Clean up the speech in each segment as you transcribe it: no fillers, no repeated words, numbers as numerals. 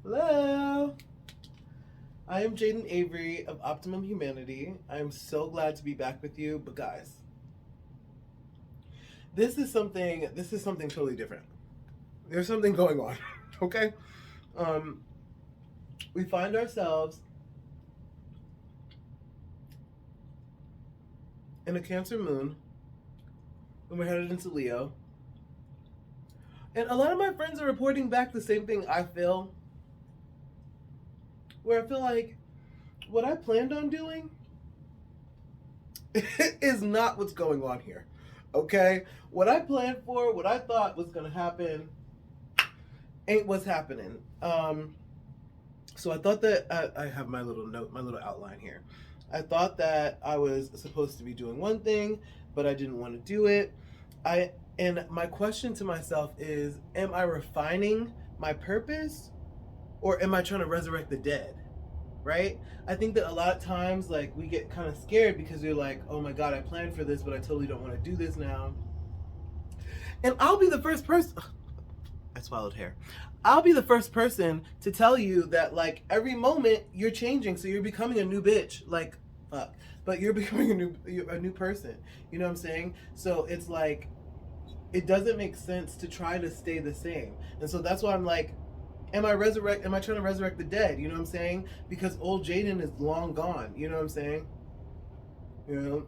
Hello. I am Jaden Avery of Optimum Humanity. I am so glad to be back with you, but guys, this is something totally different. There's something going on. Okay? Um we find ourselves in a Cancer moon and we're headed into Leo. And a lot of my friends are reporting back the same thing I feel, where I feel like what I planned on doing is not what's going on here. Okay? What I planned for, what I thought was going to happen, ain't what's happening. So I thought that I have my little note, my little outline here. I thought that I was supposed to be doing one thing, but I didn't want to do it. And my question to myself is, am I refining my purpose, or am I trying to resurrect the dead? Right? I think that a lot of times, like, we get kind of scared because you're like, oh my God, I planned for this, but I totally don't want to do this now. And I'll be the first person. I swallowed hair. I'll be the first person to tell you that, like, every moment you're changing, so you're becoming a new bitch. Like, fuck, but you're becoming a new person. You know what I'm saying? So it's like, it doesn't make sense to try to stay the same. And so that's why I'm like, am I trying to resurrect the dead? You know what I'm saying? Because old Jaden is long gone. You know what I'm saying? You know,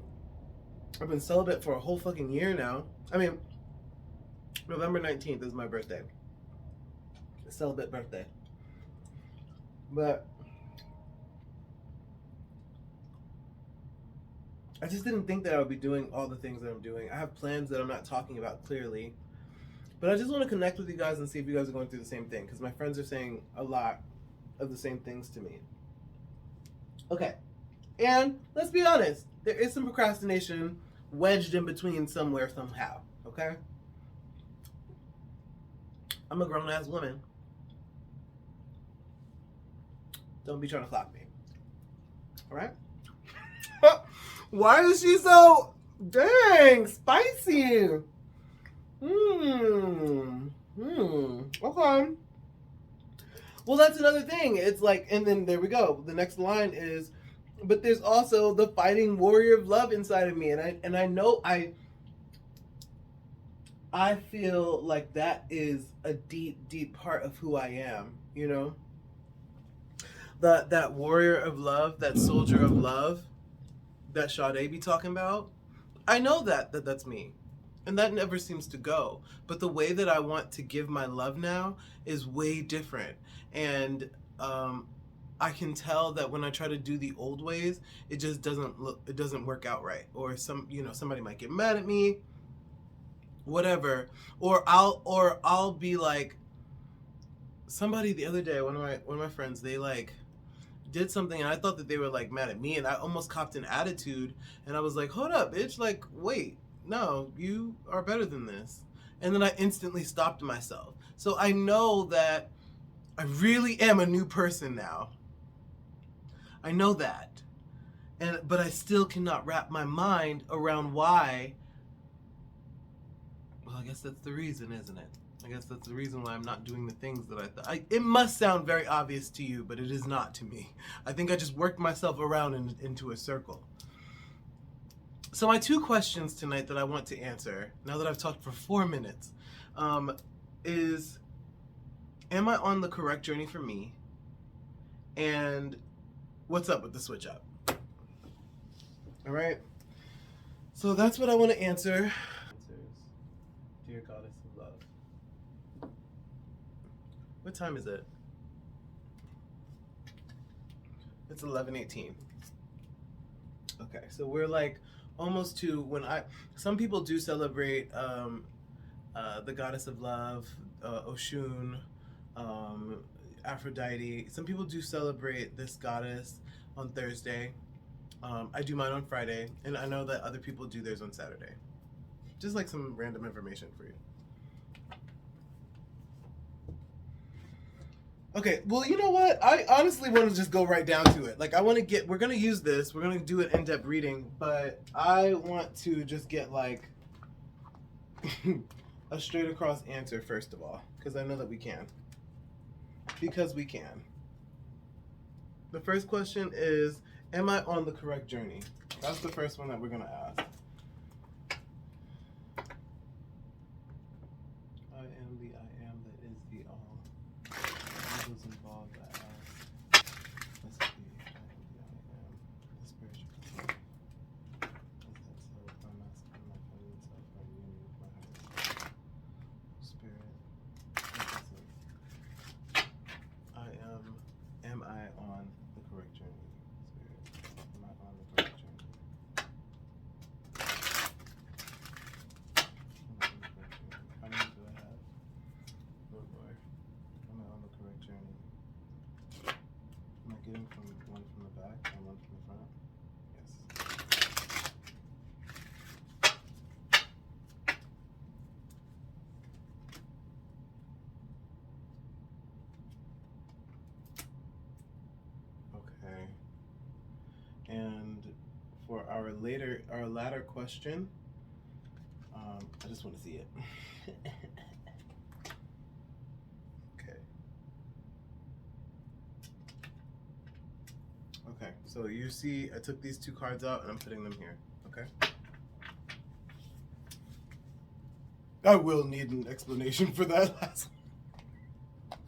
I've been celibate for a whole fucking year now. I mean, November 19th is my birthday. Celibate birthday. But I just didn't think that I would be doing all the things that I'm doing. I have plans that I'm not talking about clearly. But I just want to connect with you guys and see if you guys are going through the same thing, because my friends are saying a lot of the same things to me. Okay. And let's be honest, there is some procrastination wedged in between somewhere, somehow. Okay? I'm a grown ass woman. Don't be trying to clock me. Alright? Why is she so dang spicy? Okay. Well, that's another thing. It's like, and then there we go. The next line is, but there's also the fighting warrior of love inside of me, and I know I feel like that is a deep part of who I am. You know, that warrior of love, that soldier of love, that Sade be talking about. I know that's me. And that never seems to go. But the way that I want to give my love now is way different. And I can tell that when I try to do the old ways, it just doesn't work out right. Or somebody might get mad at me, whatever. Or I'll be like, somebody the other day, one of my friends, they like did something and I thought that they were like mad at me, and I almost copped an attitude, and I was like, hold up, bitch, like, wait, no, you are better than this. And then I instantly stopped myself. So I know that I really am a new person now. I know that. But I still cannot wrap my mind around why. Well, I guess that's the reason, isn't it? I guess that's the reason why I'm not doing the things that I thought. It must sound very obvious to you, but it is not to me. I think I just worked myself around into a circle. So my two questions tonight that I want to answer, now that I've talked for 4 minutes, is, am I on the correct journey for me? And what's up with the switch up? All right. So that's what I want to answer. Dear Goddess of Love. What time is it? It's 11:18. Okay, so we're like almost to when some people do celebrate the Goddess of Love, Oshun, Aphrodite. Some people do celebrate this goddess on Thursday. I do mine on Friday, and I know that other people do theirs on Saturday. Just like some random information for you. Okay, well, you know what? I honestly want to just go right down to it. Like, we're going to use this, we're going to do an in-depth reading, but I want to just get, like, a straight across answer, first of all, because I know that we can. because we can. The first question is, am I on the correct journey? That's the first one that we're going to ask. I am the I am that is the all. What was involved that ask? Let's see. I am the I am. The spiritual self. Is that self? My masculine, my feminine self, my union with my higher self. Spirit. Am I on the correct journey? Spirit, am I on the correct journey? How many do I have? Oh boy. Am I on the correct journey? Am I getting from one from the back and one from the front? Yes. Okay. And for our latter question, I just want to see it. Okay. Okay, so you see, I took these two cards out and I'm putting them here. Okay. I will need an explanation for that last one.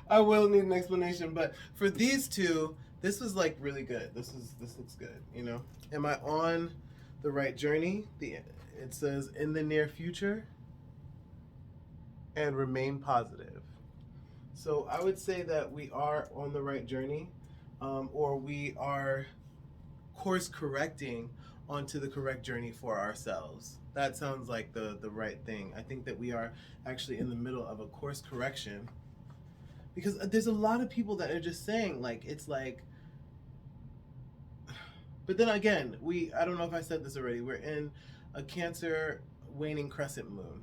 I will need an explanation, but for these two, this was like really good. This looks good, you know? Am I on the right journey? It says in the near future and remain positive. So I would say that we are on the right journey, or we are course correcting onto the correct journey for ourselves. That sounds like the right thing. I think that we are actually in the middle of a course correction, because there's a lot of people that are just saying like, it's like, but then again, I don't know if I said this already, we're in a Cancer waning crescent moon,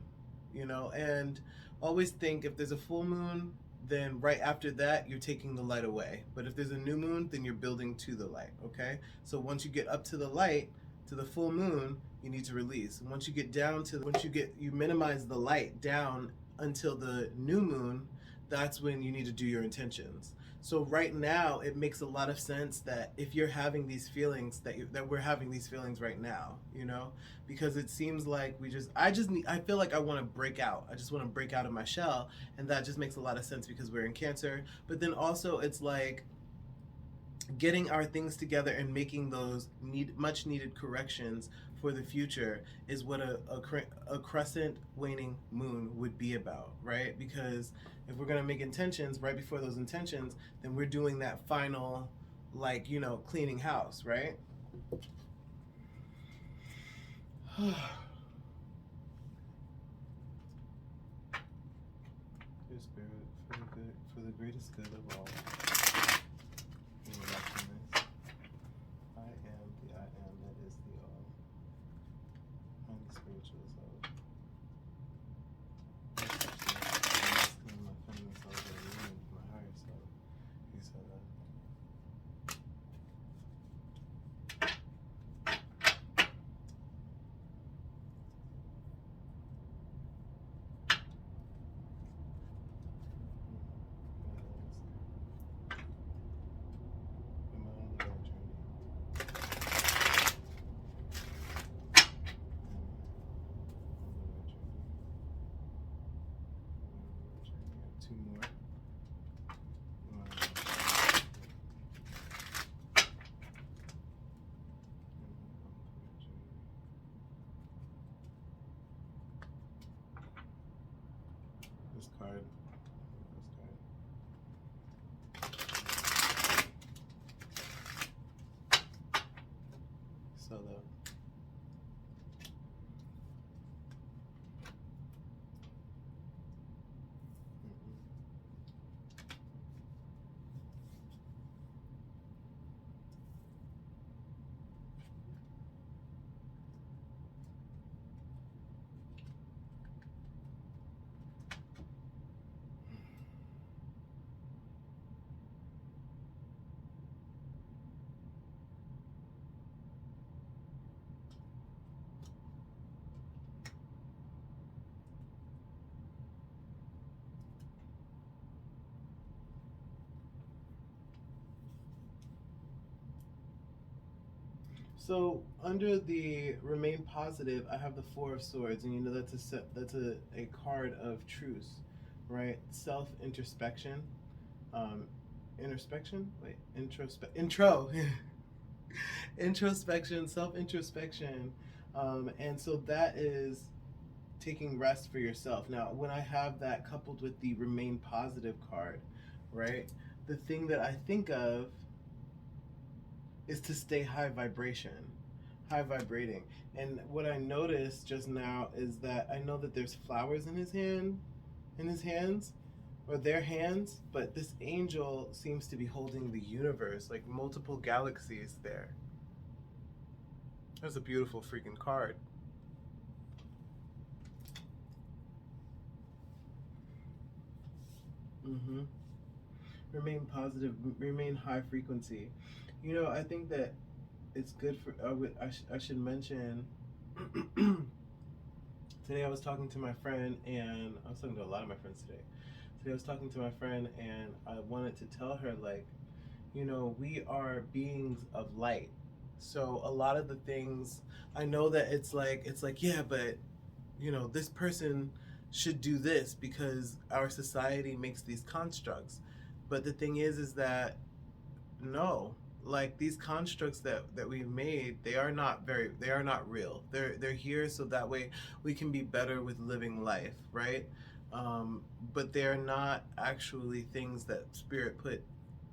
you know, and always think if there's a full moon, then right after that, you're taking the light away. But if there's a new moon, then you're building to the light, okay? So once you get up to the light, to the full moon, you need to release. And once you get down to, you minimize the light down until the new moon, that's when you need to do your intentions. So right now, it makes a lot of sense that if you're having these feelings, that we're having these feelings right now, you know, because it seems like I feel like I want to break out. I just want to break out of my shell, and that just makes a lot of sense because we're in Cancer. But then also, it's like getting our things together and making those much needed corrections for the future is what a crescent waning moon would be about, right? Because if we're going to make intentions right before those intentions, then we're doing that final, like, you know, cleaning house, right? Dear Spirit, for the greatest good of all. I am the I am that is the all. I'm the spiritual self. My feminine self, my higher self. You said that. Am So under the remain positive, I have the Four of Swords, and you know that's a card of truce, right? Self introspection, um, introspection. Wait, intro, introspection, self introspection, and so that is taking rest for yourself. Now, when I have that coupled with the remain positive card, right? The thing that I think of is to stay high vibration, high vibrating. And what I noticed just now is that I know that there's flowers in his hands, or their hands, but this angel seems to be holding the universe, like multiple galaxies there. That's a beautiful freaking card. Mm-hmm. Remain positive, remain high frequency. You know, I think that it's good for. I should mention. Today I was talking to my friend, and I was talking to a lot of my friends today. Today I was talking to my friend, and I wanted to tell her, like, you know, we are beings of light. So a lot of the things, I know that it's like yeah, but you know, this person should do this because our society makes these constructs. But the thing is that no, like these constructs that we've made, they are not real. They're here so that way we can be better with living life, right? But they're not actually things that spirit put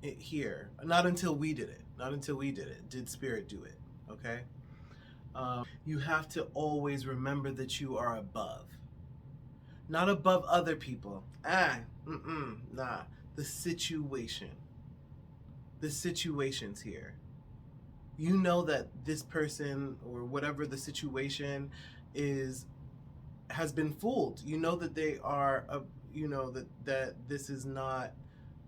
it here. Not until we did it. Not until we did it did spirit do it. Okay. You have to always remember that you are above, not above other people. Nah. The situation. The situation's here. You know that this person or whatever the situation is has been fooled. You know that they are you know that this is not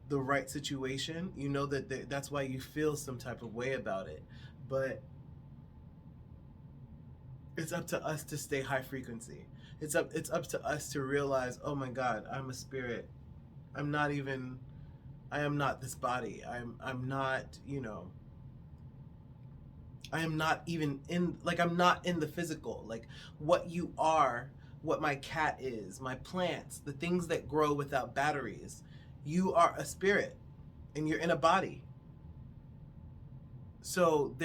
the right situation. You know that that's why you feel some type of way about it. But it's up to us to stay high frequency. It's up to us to realize, oh my God, I'm a spirit. I'm not even I am not this body. I'm not, you know, I am not even in, like, I'm not in the physical. Like, what you are, what my cat is, my plants, the things that grow without batteries. You are a spirit and you're in a body. So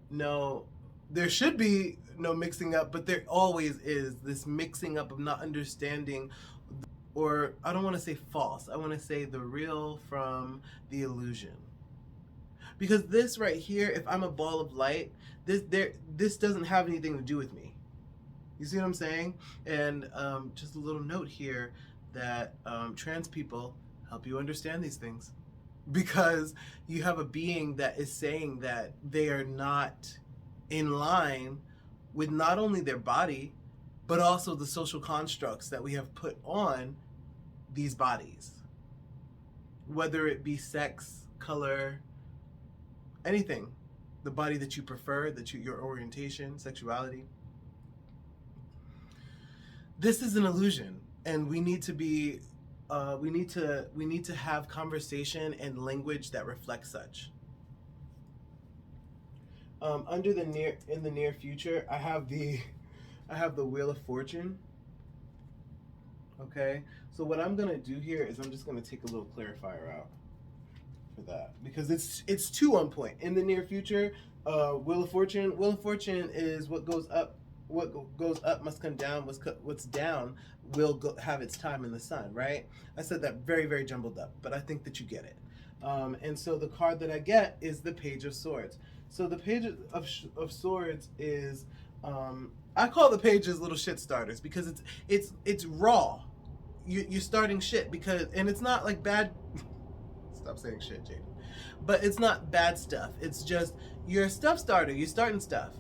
no, there should be no mixing up, but there always is this mixing up of not understanding, or I don't want to say false, I want to say the real from the illusion. Because this right here, if I'm a ball of light, this doesn't have anything to do with me. You see what I'm saying? And just a little note here that trans people help you understand these things, because you have a being that is saying that they are not in line with not only their body, but also the social constructs that we have put on these bodies, whether it be sex, color, anything, the body that you prefer, your orientation, sexuality. This is an illusion, and we need to be we need to have conversation and language that reflects such. In the near future, I have the Wheel of Fortune. Okay, so what I'm gonna do here is I'm just gonna take a little clarifier out for that, because it's too on point. In the near future, Wheel of Fortune. Wheel of Fortune is what goes up. What goes up must come down. What's down will have its time in the sun. Right? I said that very, very jumbled up, but I think that you get it. And so the card that I get is the Page of Swords. So the Page of Swords is, I call the pages little shit starters, because it's raw. You're starting shit, because, and it's not like bad. Stop saying shit, Jaden. But it's not bad stuff. It's just you're a stuff starter. You're starting stuff.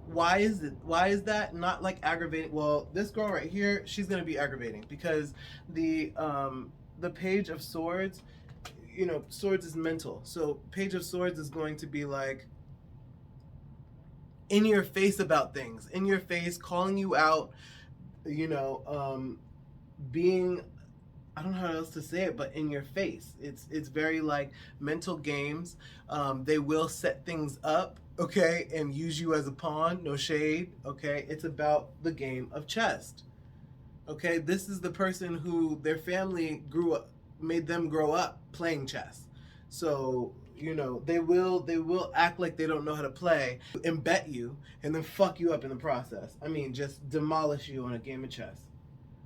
Why is it? Why is that not like aggravating? Well, this girl right here, she's gonna be aggravating, because the Page of Swords, you know, swords is mental. So Page of Swords is going to be like in your face about things, in your face, calling you out, you know, being I don't know how else to say it, but in your face. It's very like mental games. They will set things up, okay, and use you as a pawn. No shade, okay. It's about the game of chess. Okay, this is the person who their family grew up, made them grow up playing chess. So they will act like they don't know how to play and bet you, and then fuck you up in the process. I mean, just demolish you on a game of chess.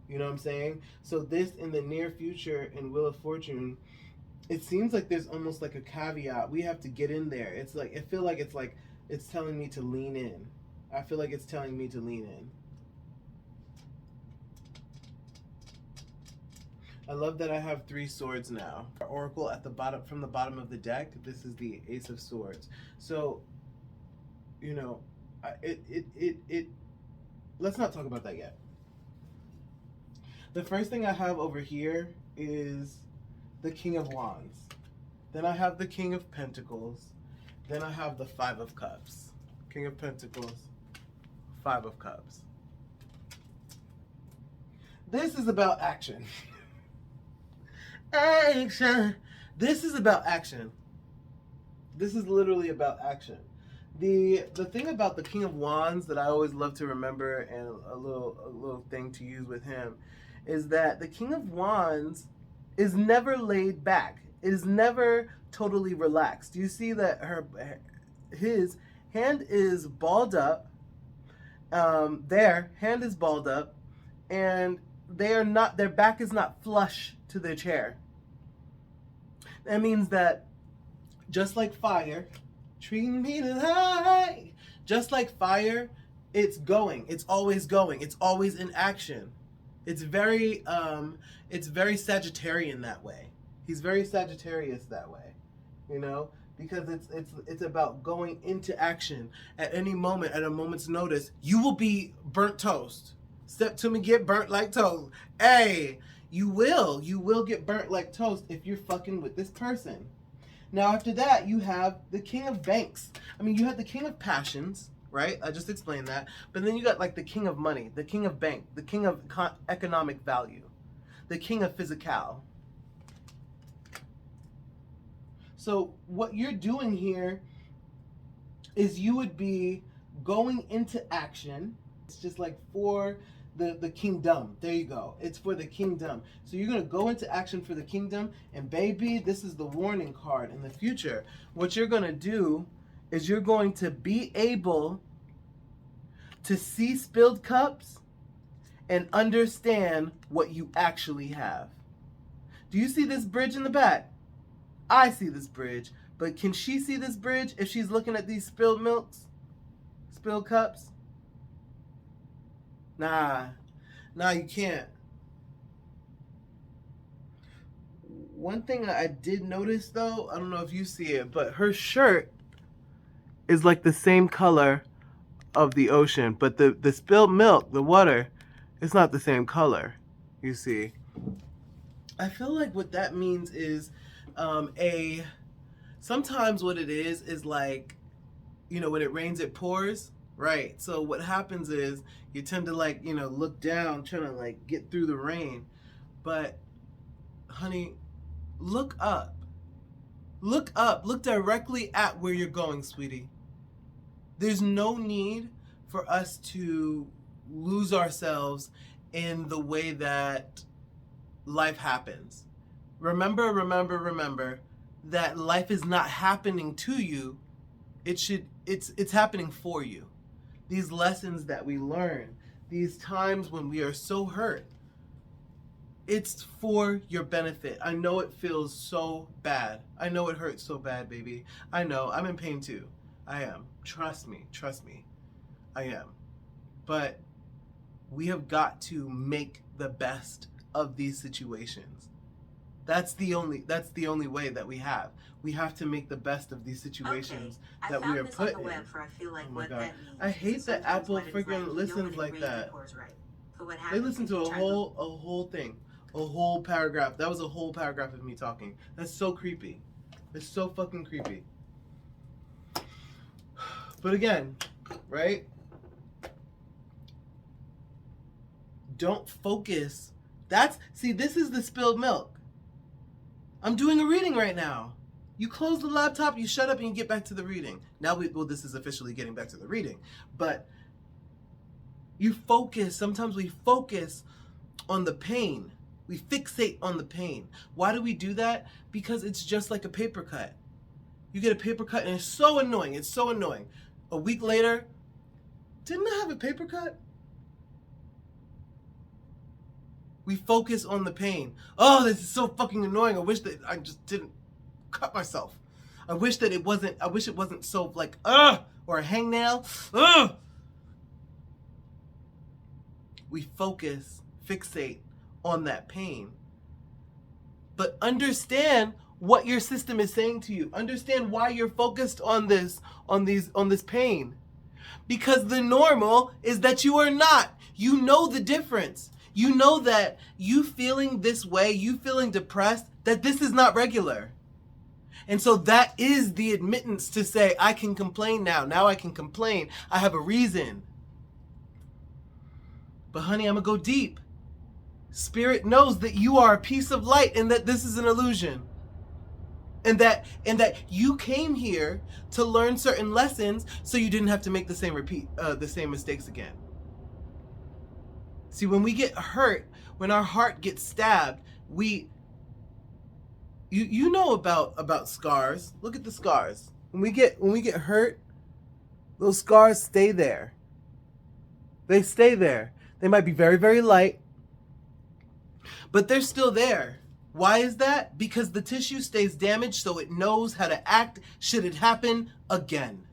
You know what I'm saying? So this in the near future in Wheel of Fortune, it seems like there's almost like a caveat. We have to get in there. It's like I feel like it's telling me to lean in. I feel like it's telling me to lean in. I love that I have 3 swords now. Oracle at the bottom, from the bottom of the deck. This is the Ace of Swords. So, you know, let's not talk about that yet. The first thing I have over here is the King of Wands. Then I have the King of Pentacles. Then I have the 5 of Cups. King of Pentacles, 5 of Cups. This is about action. Action. This is about action. This is literally about action. The thing about the King of Wands that I always love to remember, and a little thing to use with him, is that the King of Wands is never laid back. It is never totally relaxed. You see that his hand is balled up. Their hand is balled up, and their back is not flush to their chair. That means that just like fire, treat me to high. Just like fire, it's going. It's always going. It's always in action. It's very Sagittarian that way. He's very Sagittarius that way, you know, because it's about going into action at any moment, at a moment's notice. You will be burnt toast. Step to me, get burnt like toast. Hey, you will get burnt like toast if you're fucking with this person. Now after that, you have the King of Banks. I mean, you have the King of Passions, right? I just explained that. But then you got like the King of Money, the King of Bank, the King of Economic Value, the King of Physical. So what you're doing here is you would be going into action. It's just like for the kingdom. There you go. It's for the kingdom. So you're going to go into action for the kingdom. And baby, this is the warning card in the future. What you're going to do is you're going to be able to see spilled cups and understand what you actually have. Do you see this bridge in the back? I see this bridge. But can she see this bridge if she's looking at these spilled milks? Spilled cups? Nah, you can't. One thing I did notice though, I don't know if you see it, but her shirt is like the same color of the ocean, but the spilled milk, the water, it's not the same color, you see. I feel like what that means is sometimes what it is like, you know, when it rains, it pours. Right. So what happens is you tend to like, you know, look down, trying to like get through the rain. But honey, look up. Look up. Look directly at where you're going, sweetie. There's no need for us to lose ourselves in the way that life happens. Remember that life is not happening to you. It's happening for you. These lessons that we learn, these times when we are so hurt, it's for your benefit. I know it feels so bad. I know it hurts so bad, baby. I know. I'm in pain too. I am. Trust me. I am. But we have got to make the best of these situations. That's the only way that we have. We have to make the best of these situations that we are put in. For I feel like oh my what God. that means. I hate that Apple freaking listens like that. They listen to a whole thing, a whole paragraph. That was a whole paragraph of me talking. That's so creepy. It's so fucking creepy. But again, right? Don't focus See, this is the spilled milk. I'm doing a reading right now. You close the laptop, you shut up, and you get back to the reading. Now, this is officially getting back to the reading. But you focus. Sometimes we focus on the pain. We fixate on the pain. Why do we do that? Because it's just like a paper cut. You get a paper cut, and it's so annoying. It's so annoying. A week later, didn't I have a paper cut? We focus on the pain. Oh, this is so fucking annoying. I wish that I just didn't cut myself. I wish it wasn't so like, or a hangnail. We fixate on that pain. But understand what your system is saying to you. Understand why you're focused on this pain. Because the normal is that you are not. You know the difference. You know that you feeling this way, you feeling depressed, that this is not regular. And so that is the admittance to say, I can complain now. Now I can complain. I have a reason. But honey, I'm going to go deep. Spirit knows that you are a piece of light and that this is an illusion. And that you came here to learn certain lessons so you didn't have to make the same mistakes again. See, when we get hurt, when our heart gets stabbed, you know about scars. Look at the scars. When we get hurt, those scars stay there. They stay there. They might be very, very light, but they're still there. Why is that? Because the tissue stays damaged so it knows how to act should it happen again.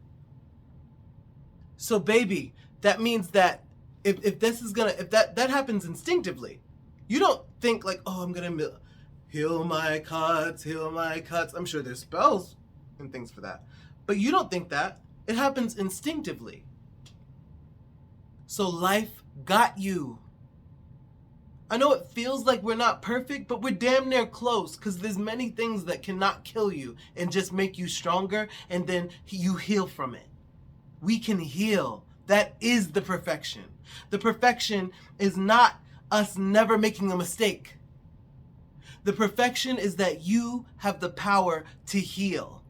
So baby, that means that if that happens instinctively, you don't think like, oh, I'm gonna heal my cuts. I'm sure there's spells and things for that, but you don't think that. It happens instinctively. So life got you. I know it feels like we're not perfect, but we're damn near close, because there's many things that cannot kill you and just make you stronger, and then you heal from it. We can heal. That is the perfection. The perfection is not us never making a mistake. The perfection is that you have the power to heal.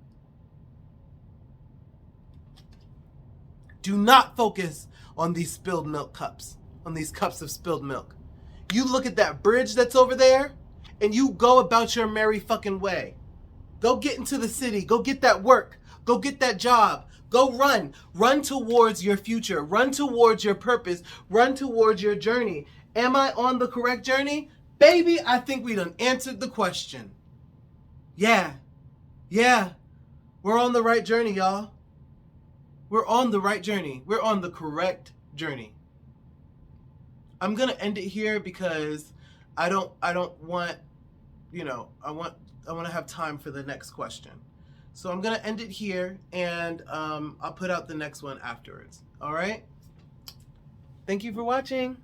Do not focus on these spilled milk cups, on these cups of spilled milk. You look at that bridge that's over there, and you go about your merry fucking way. Go get into the city. Go get that work. Go get that job. Go run. Run towards your future. Run towards your purpose. Run towards your journey. Am I on the correct journey? Baby, I think we done answered the question. Yeah. We're on the right journey, y'all. We're on the right journey. We're on the correct journey. I'm going to end it here because I don't want, I want to have time for the next question. So I'm going to end it here, and I'll put out the next one afterwards. All right? Thank you for watching.